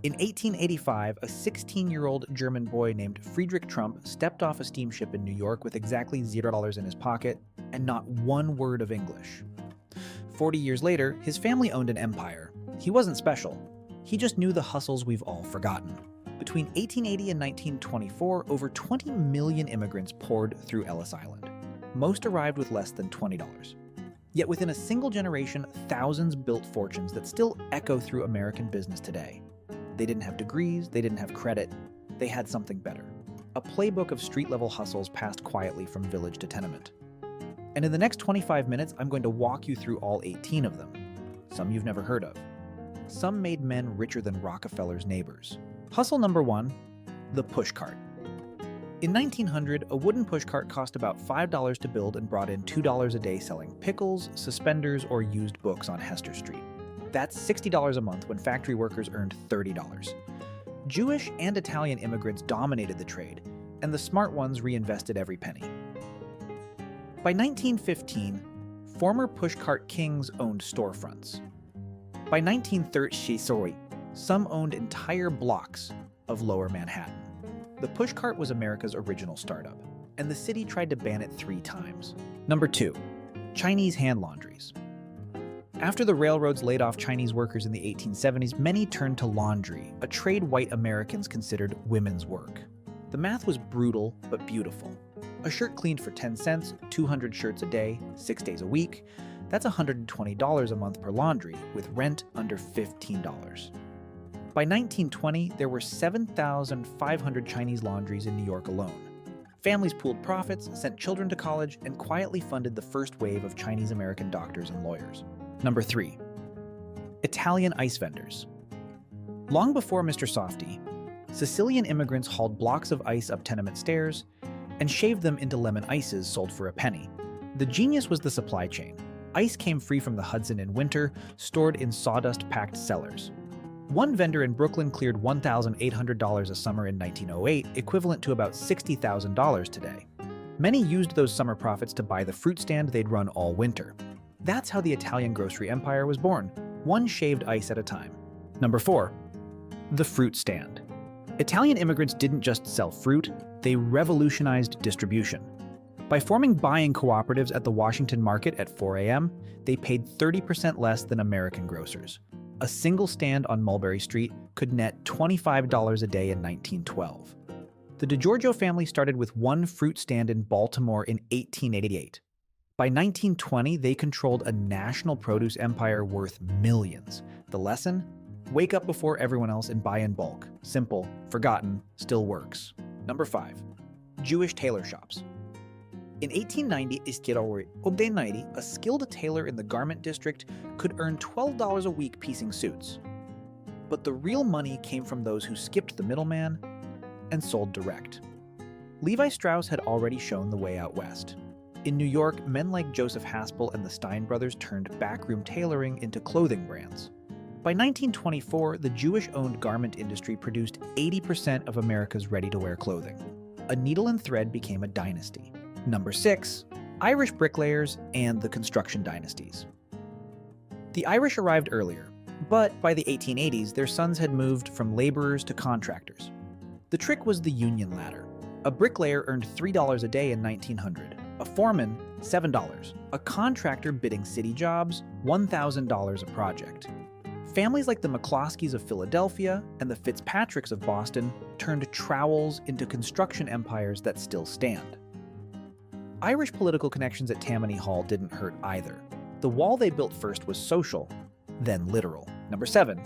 In 1885, a 16-year-old German boy named Friedrich Trump stepped off a steamship in New York with exactly $0 in his pocket and not one word of English. 40 years later, his family owned an empire. He wasn't special. He just knew the hustles we've all forgotten. Between 1880 and 1924, over 20 million immigrants poured through Ellis Island. Most arrived with less than $20. Yet within a single generation, thousands built fortunes that still echo through American business today. They didn't have degrees, they didn't have credit, they had something better. A playbook of street-level hustles passed quietly from village to tenement. And in the next 25 minutes, I'm going to walk you through all 18 of them. Some you've never heard of. Some made men richer than Rockefeller's neighbors. Hustle number 1, the pushcart. In 1900, a wooden pushcart cost about $5 to build and brought in $2 a day selling pickles, suspenders, or used books on Hester Street. That's $60 a month when factory workers earned $30. Jewish and Italian immigrants dominated the trade, and the smart ones reinvested every penny. By 1915, former pushcart kings owned storefronts. By 1930, some owned entire blocks of Lower Manhattan. The pushcart was America's original startup, and the city tried to ban it 3 times. Number 2, Chinese hand laundries. After the railroads laid off Chinese workers in the 1870s, many turned to laundry, a trade white Americans considered women's work. The math was brutal but beautiful. A shirt cleaned for 10 cents, 200 shirts a day, 6 days a week. That's $120 a month per laundry, with rent under $15. By 1920, there were 7,500 Chinese laundries in New York alone. Families pooled profits, sent children to college, and quietly funded the first wave of Chinese-American doctors and lawyers. Number 3, Italian ice vendors. Long before Mr. Softy, Sicilian immigrants hauled blocks of ice up tenement stairs and shaved them into lemon ices sold for a penny. The genius was the supply chain. Ice came free from the Hudson in winter, stored in sawdust-packed cellars. One vendor in Brooklyn cleared $1,800 a summer in 1908, equivalent to about $60,000 today. Many used those summer profits to buy the fruit stand they'd run all winter. That's how the Italian grocery empire was born, one shaved ice at a time. Number 4, the fruit stand. Italian immigrants didn't just sell fruit, they revolutionized distribution. By forming buying cooperatives at the Washington market at 4 a.m., they paid 30% less than American grocers. A single stand on Mulberry Street could net $25 a day in 1912. The DiGiorgio family started with one fruit stand in Baltimore in 1888. By 1920, they controlled a national produce empire worth millions. The lesson? Wake up before everyone else and buy in bulk. Simple, forgotten, still works. Number 5, Jewish tailor shops. In 1890, a skilled tailor in the garment district could earn $12 a week piecing suits. But the real money came from those who skipped the middleman and sold direct. Levi Strauss had already shown the way out west. In New York, men like Joseph Haspel and the Stein brothers turned backroom tailoring into clothing brands. By 1924, the Jewish-owned garment industry produced 80% of America's ready-to-wear clothing. A needle and thread became a dynasty. Number 6, Irish bricklayers and the construction dynasties. The Irish arrived earlier, but by the 1880s, their sons had moved from laborers to contractors. The trick was the union ladder. A bricklayer earned $3 a day in 1900. A foreman, $7. A contractor bidding city jobs, $1,000 a project. Families like the McCloskeys of Philadelphia and the Fitzpatricks of Boston turned trowels into construction empires that still stand. Irish political connections at Tammany Hall didn't hurt either. The wall they built first was social, then literal. Number 7,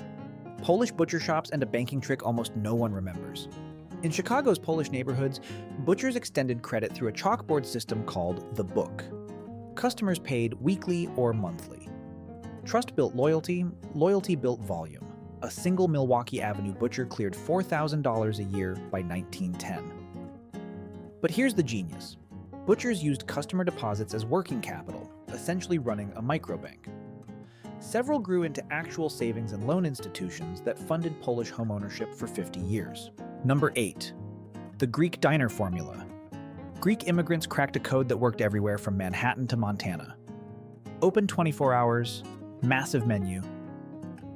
Polish butcher shops and a banking trick almost no one remembers. In Chicago's Polish neighborhoods, butchers extended credit through a chalkboard system called the book. Customers paid weekly or monthly. Trust built loyalty, loyalty built volume. A single Milwaukee Avenue butcher cleared $4,000 a year by 1910. But here's the genius. Butchers used customer deposits as working capital, essentially running a microbank. Several grew into actual savings and loan institutions that funded Polish homeownership for 50 years. Number 8, the Greek diner formula. Greek immigrants cracked a code that worked everywhere from Manhattan to Montana. Open 24 hours, massive menu,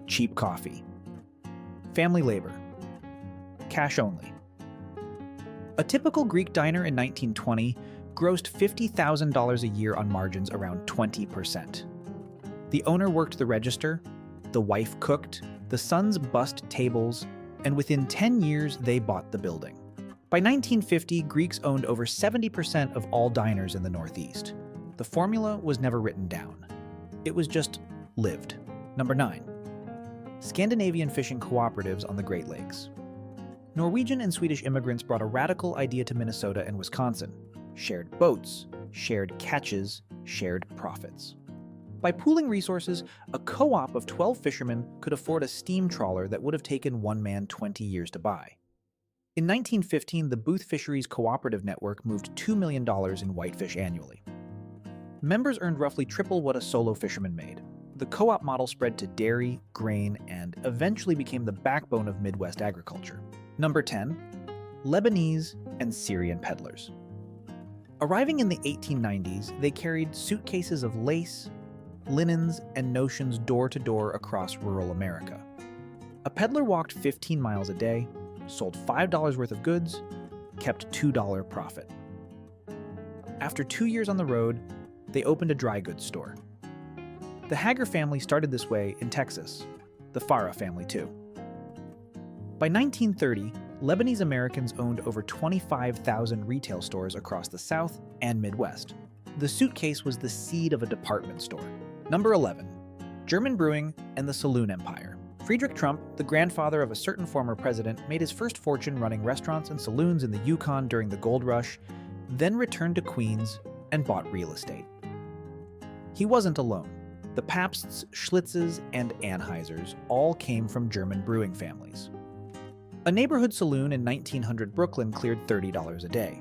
cheap coffee. Family labor. Cash only. A typical Greek diner in 1920 grossed $50,000 a year on margins around 20%. The owner worked the register, the wife cooked, the sons bussed tables, and within 10 years they bought the building. By 1950, Greeks owned over 70% of all diners in the Northeast. The formula was never written down. It was just lived. Number 9. Scandinavian fishing cooperatives on the Great Lakes. Norwegian and Swedish immigrants brought a radical idea to Minnesota and Wisconsin: shared boats, shared catches, shared profits. By pooling resources, a co-op of 12 fishermen could afford a steam trawler that would have taken one man 20 years to buy. In 1915, the Booth Fisheries Cooperative Network moved $2 million in whitefish annually. Members earned roughly triple what a solo fisherman made. The co-op model spread to dairy, grain, and eventually became the backbone of Midwest agriculture. Number 10. Lebanese and Syrian peddlers. Arriving in the 1890s, they carried suitcases of lace, linens, and notions door to door across rural America. A peddler walked 15 miles a day, sold $5 worth of goods, kept $2 profit. After 2 years on the road, they opened a dry goods store. The Hager family started this way in Texas, the Farah family too. By 1930, Lebanese Americans owned over 25,000 retail stores across the South and Midwest. The suitcase was the seed of a department store. Number 11. German brewing and the saloon empire. Friedrich Trump, the grandfather of a certain former president, made his first fortune running restaurants and saloons in the Yukon during the gold rush, then returned to Queens and bought real estate. He wasn't alone. The Pabsts, Schlitzes, and Anheisers all came from German brewing families. A neighborhood saloon in 1900 Brooklyn cleared $30 a day,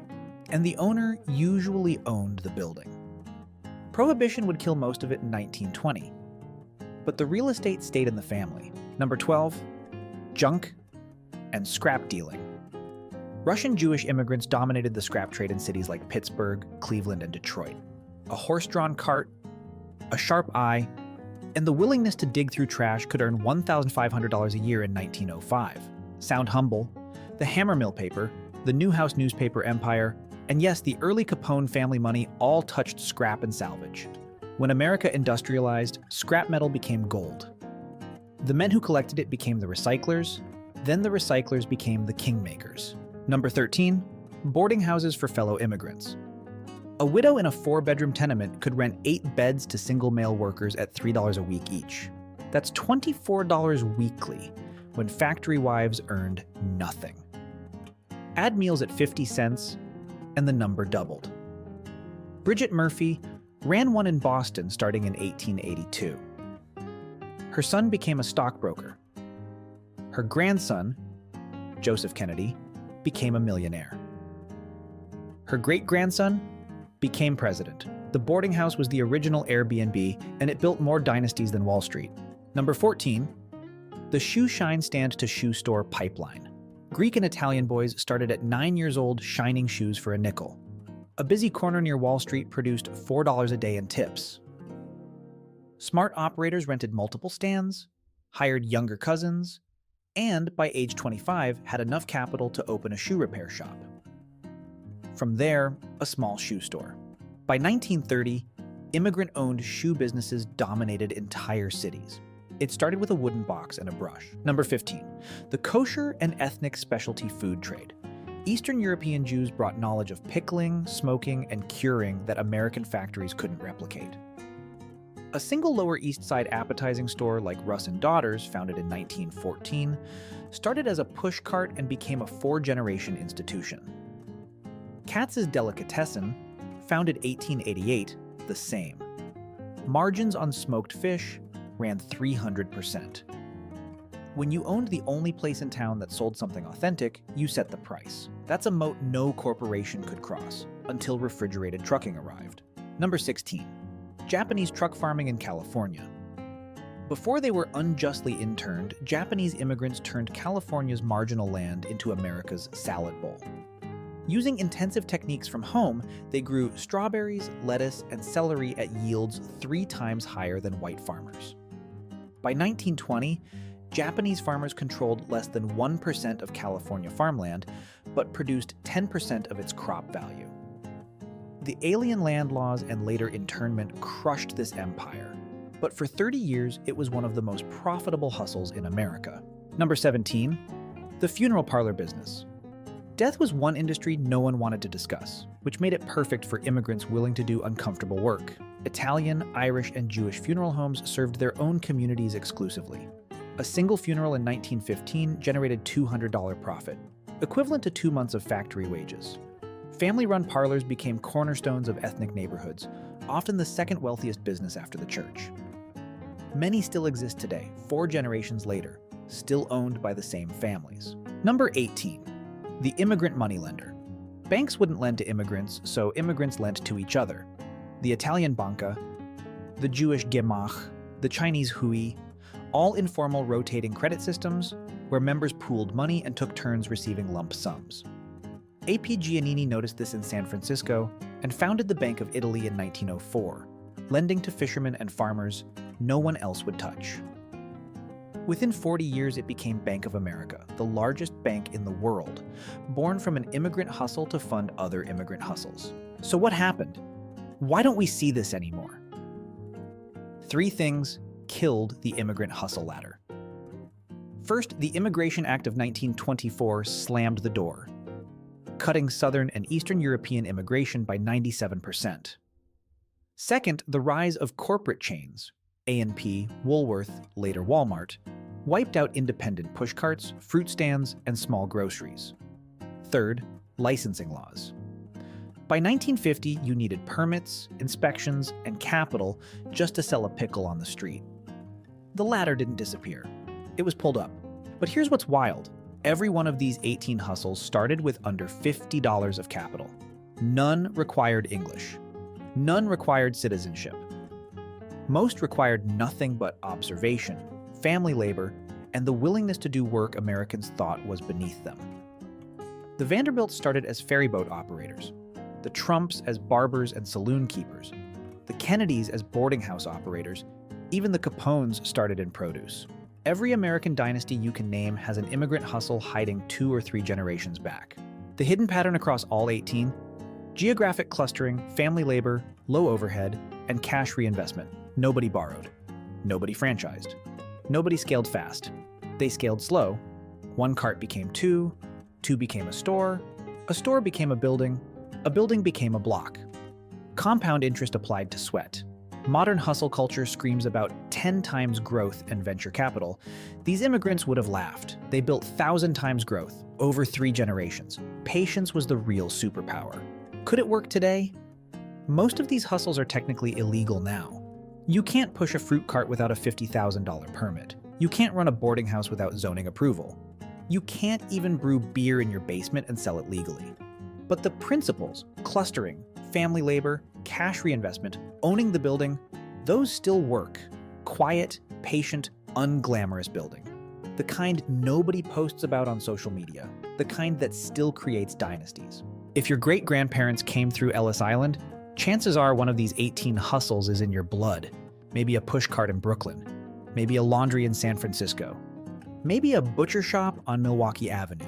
and the owner usually owned the building. Prohibition would kill most of it in 1920, but the real estate stayed in the family. Number 12. Junk and scrap dealing. Russian Jewish immigrants dominated the scrap trade in cities like Pittsburgh, Cleveland, and Detroit. A horse-drawn cart, a sharp eye, and the willingness to dig through trash could earn $1,500 a year in 1905. Sound humble, the Hammer Mill paper, the Newhouse newspaper empire, and yes, the early Capone family money all touched scrap and salvage. When America industrialized, scrap metal became gold. The men who collected it became the recyclers, then the recyclers became the kingmakers. Number 13. Boarding houses for fellow immigrants. A widow in a 4-bedroom tenement could rent 8 beds to single male workers at $3 a week each. That's $24 weekly, when factory wives earned nothing. Add meals at 50 cents, and the number doubled. Bridget Murphy ran one in Boston starting in 1882. Her son became a stockbroker. Her grandson, Joseph Kennedy, became a millionaire. Her great-grandson became president. The boarding house was the original Airbnb, and it built more dynasties than Wall Street. Number 14. The shoe shine stand to shoe store pipeline. Greek and Italian boys started at 9 years old shining shoes for a nickel. A busy corner near Wall Street produced $4 a day in tips. Smart operators rented multiple stands, hired younger cousins, and by age 25 had enough capital to open a shoe repair shop. From there, a small shoe store. By 1930, immigrant-owned shoe businesses dominated entire cities. It started with a wooden box and a brush. Number 15. The kosher and ethnic specialty food trade. Eastern European Jews brought knowledge of pickling, smoking, and curing that American factories couldn't replicate. A single Lower East Side appetizing store like Russ & Daughters, founded in 1914, started as a push cart and became a 4-generation institution. Katz's Delicatessen, founded 1888, the same. Margins on smoked fish ran 300%. When you owned the only place in town that sold something authentic, you set the price. That's a moat no corporation could cross, until refrigerated trucking arrived. Number 16. Japanese truck farming in California. Before they were unjustly interned, Japanese immigrants turned California's marginal land into America's salad bowl. Using intensive techniques from home, they grew strawberries, lettuce, and celery at yields 3 times higher than white farmers. By 1920, Japanese farmers controlled less than 1% of California farmland, but produced 10% of its crop value. The alien land laws and later internment crushed this empire, but for 30 years it was one of the most profitable hustles in America. Number 17, the funeral parlor business. Death was one industry no one wanted to discuss, which made it perfect for immigrants willing to do uncomfortable work. Italian, Irish, and Jewish funeral homes served their own communities exclusively. A single funeral in 1915 generated $200 profit, equivalent to 2 months of factory wages. Family-run parlors became cornerstones of ethnic neighborhoods, often the second wealthiest business after the church. Many still exist today, 4 generations later, still owned by the same families. Number 18. The immigrant moneylender. Banks wouldn't lend to immigrants, so immigrants lent to each other. The Italian banca, the Jewish gemach, the Chinese hui, all informal rotating credit systems where members pooled money and took turns receiving lump sums. A.P. Giannini noticed this in San Francisco and founded the Bank of Italy in 1904, lending to fishermen and farmers no one else would touch. Within 40 years, it became Bank of America, the largest bank in the world, born from an immigrant hustle to fund other immigrant hustles. So what happened? Why don't we see this anymore? 3 things killed the immigrant hustle ladder. First, the Immigration Act of 1924 slammed the door, cutting Southern and Eastern European immigration by 97%. Second, the rise of corporate chains, A&P, Woolworth, later Walmart, wiped out independent pushcarts, fruit stands, and small groceries. Third, licensing laws. By 1950, you needed permits, inspections, and capital just to sell a pickle on the street. The latter didn't disappear. It was pulled up. But here's what's wild. Every one of these 18 hustles started with under $50 of capital. None required English. None required citizenship. Most required nothing but observation, family labor, and the willingness to do work Americans thought was beneath them. The Vanderbilts started as ferryboat operators, the Trumps as barbers and saloon keepers, the Kennedys as boarding house operators, even the Capones started in produce. Every American dynasty you can name has an immigrant hustle hiding 2 or 3 generations back. The hidden pattern across all 18? Geographic clustering, family labor, low overhead, and cash reinvestment. Nobody borrowed. Nobody franchised. Nobody scaled fast. They scaled slow. 1 cart became 2, 2 became a store became a building became a block. Compound interest applied to sweat. Modern hustle culture screams about 10 times growth and venture capital. These immigrants would have laughed. They built 1,000 times growth, over 3 generations. Patience was the real superpower. Could it work today? Most of these hustles are technically illegal now. You can't push a fruit cart without a $50,000 permit. You can't run a boarding house without zoning approval. You can't even brew beer in your basement and sell it legally. But the principles, clustering, family labor, cash reinvestment, owning the building, those still work. Quiet, patient, unglamorous building. The kind nobody posts about on social media. The kind that still creates dynasties. If your great-grandparents came through Ellis Island, chances are one of these 18 hustles is in your blood. Maybe a pushcart in Brooklyn. Maybe a laundry in San Francisco. Maybe a butcher shop on Milwaukee Avenue.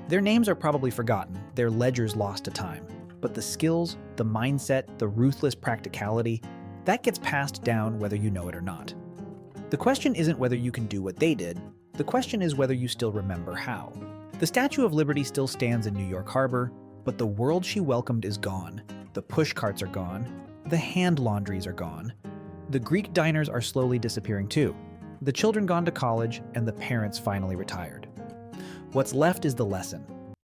Their names are probably forgotten, their ledgers lost to time. But the skills, the mindset, the ruthless practicality, that gets passed down whether you know it or not. The question isn't whether you can do what they did. The question is whether you still remember how. The Statue of Liberty still stands in New York Harbor, but the world she welcomed is gone. The pushcarts are gone. The hand laundries are gone. The Greek diners are slowly disappearing too. The children gone to college, and the parents finally retired. What's left is the lesson.